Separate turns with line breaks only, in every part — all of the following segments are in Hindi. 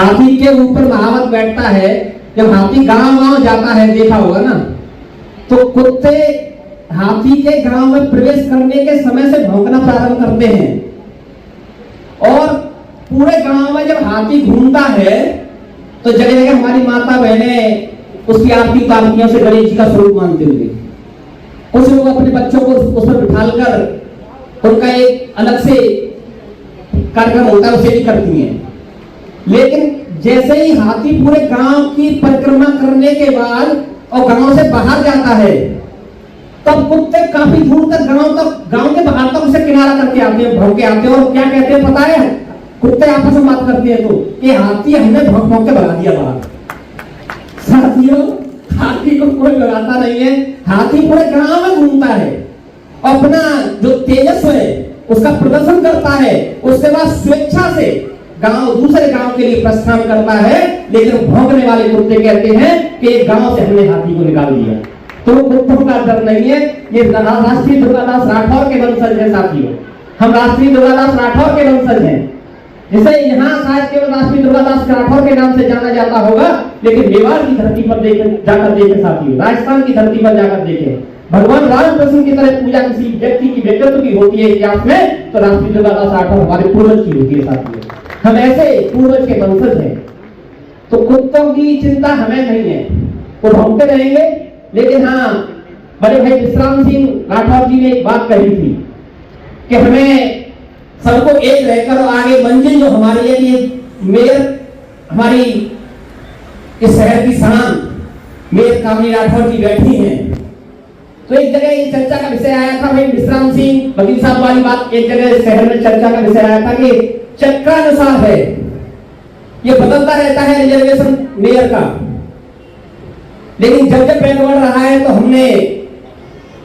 हाथी के ऊपर महावत बैठता है। जब हाथी गांव गांव जाता है, देखा होगा ना, तो कुत्ते हाथी के गांव में प्रवेश करने के समय से भौंकना प्रारंभ करते हैं। और पूरे गांव में जब हाथी घूमता है तो जगह जगह हमारी माता बहनें उसकी आरती उतारतियों से गणेश जी का स्वरूप मानते हुए कुछ लोग अपने बच्चों को उस पर बिठाकर उनका एक अलग से कार्यक्रम होता है, उसे भी करती हैं। लेकिन जैसे ही हाथी पूरे गांव की परिक्रमा करने के बाद और गांव से बाहर जाता है, तब कुत्ते काफी दूर तक गांव के बाहर तक उसे किनारा करके आते हैं, भौंके आते हैं। और क्या कहते हैं पता है? कुत्ते आपस में बात करते हैं तो ये हाथी हमने भौंक भौंक के भगा दिया बाहर। साथियों, हाथी को कोई भगाता नहीं है, हाथी पूरे गांव में घूमता है, अपना जो तेजस्व है उसका प्रदर्शन करता है। उसके बाद स्वेच्छा से दूसरे गांव के लिए प्रस्थान करता है। लेकिन भौंकने वाले कुत्ते कहते हैं कि गांव से हमने हाथी को निकाल दिया। तो कुत्तों का डर नहीं है। ये राष्ट्रीय दुर्गादास राठौर के वंशज हैं साथियों, हम राष्ट्रीय दुर्गादास राठौर के वंशज हैं। जिसे यहाँ शायद केवल राष्ट्रीय दुर्गादास राठौर के नाम से जाना जाता होगा, लेकिन मेवाड़ की धरती पर जाकर देखें साथियों, राजस्थान की धरती पर जाकर देखें, भगवान रामकृष्ण की तरह पूजा किसी व्यक्ति की व्यक्तित्व की होती है इतिहास में, तो राष्ट्रीय दुर्गादास राठौर हमारे पूर्वज की होती है साथियों। हम ऐसे पूर्वज के वंशज हैं। तो कुत्तों की चिंता हमें नहीं है, वो भौंकते रहेंगे। लेकिन हाँ, बड़े भाई विश्राम सिंह राठौर जी ने एक बात कही थी कि हमें सबको एक रहकर आगे मंजिल जो हमारी है, ये मेयर हमारी इस शहर की शान मेयर कामनी राठौर जी बैठी हैं। तो एक जगह ये चर्चा का विषय आया था, भाई विश्राम सिंह वकील साहब वाली बात, एक जगह शहर में चर्चा का विषय आया था कि चक्रानुसार है, ये बदलता रहता है रिजर्वेशन मेयर का। लेकिन जब बैंड बढ़ रहा है तो हमने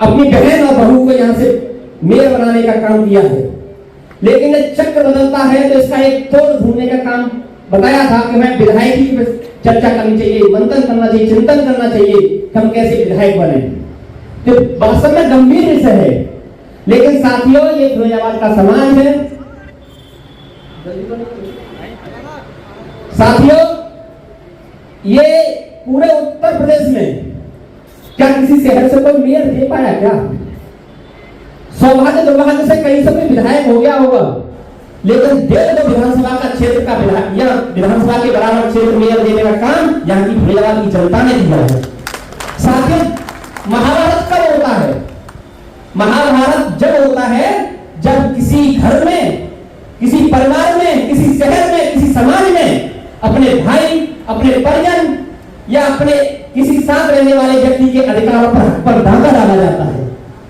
अपनी बहन और बहू को यहाँ से मेयर बनाने का काम किया है। लेकिन जब चक्र बदलता है तो इसका एक तोड़ ढूंढने का काम बताया था कि मैं विधायकी की चर्चा करनी चाहिए, मंथन करना चाहिए, चिंतन करना चाहिए कि हम कैसे विधायक बने। तो वास्तव में गंभीर विषय है। लेकिन साथियों, ये फिरोजाबाद का समाज है साथियों, ये पूरे उत्तर प्रदेश में क्या किसी शहर से कोई मेयर दे पाया क्या? सौभाग्य दुर्भाग्य से कहीं से कोई विधायक हो गया होगा, लेकिन 1.5 विधानसभा का क्षेत्र का विधायक या विधानसभा के बराबर क्षेत्र मेयर देने का काम यहाँ की फिरोजाबाद की जनता ने दिया है। साथियों, महाभारत कब होता है? महाभारत जब होता है जब किसी घर में, किसी परिवार में, किसी शहर में, किसी समाज में अपने भाई, अपने परिजन या अपने किसी साथ रहने वाले व्यक्ति के अधिकारों पर डांगा डाला जाता है।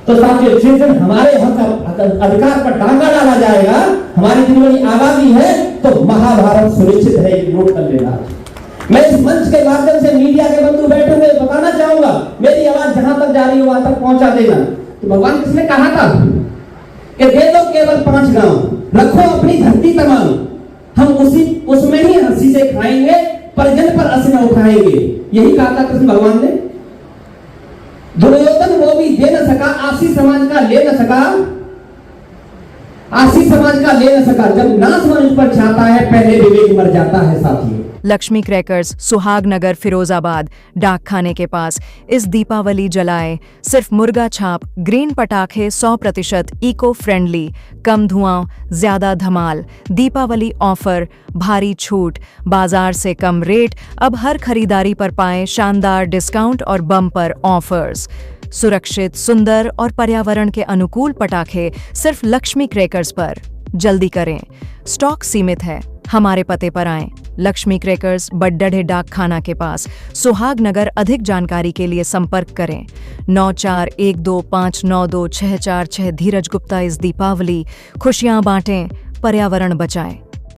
तो साथियों, जिस दिन हमारे अधिकार पर डांगा डाला जाएगा, हमारी जितनी आबादी है, तो महाभारत सुनिश्चित है, नोट कर लेना। मैं इस मंच के माध्यम से मीडिया के बंधु बैठे हुए बताना चाहूंगा, मेरी आवाज जहां तक जा रही हो वहां तक पहुंचा देना। तो भगवान किसने कहा था कि दे दो केवल 5 गांव, रखो अपनी धरती तमाम, हम उसमें ही हंसी से खाएंगे, परिजन पर असना उठाएंगे। यही कहा था कृष्ण भगवान ने। दुर्योधन वो भी दे न सका, आशी समाज का ले न सका, आशी समाज का ले न सका। जब नाश मनुष्य पर छाता है, पहले विवेक मर जाता है साथियों।
लक्ष्मी क्रैकर्स, सुहागनगर, फिरोजाबाद, डाक खाने के पास इस दीपावली जलाए सिर्फ मुर्गा छाप, ग्रीन पटाखे 100% इको फ्रेंडली, कम धुआं, ज्यादा धमाल, दीपावली ऑफर, भारी छूट, बाजार से कम रेट। अब हर खरीदारी पर पाएं शानदार डिस्काउंट और बम्पर ऑफर्स। सुरक्षित, सुंदर और पर्यावरण के अनुकूल पटाखे सिर्फ लक्ष्मी क्रैकर्स पर। जल्दी करें, स्टॉक सीमित है। हमारे पते पर आएं, लक्ष्मी क्रैकर्स, बड्डढ़े डाक खाना के पास, सुहागनगर। अधिक जानकारी के लिए संपर्क करें 9412592646। धीरज गुप्ता। इस दीपावली खुशियां बांटें, पर्यावरण बचाएं।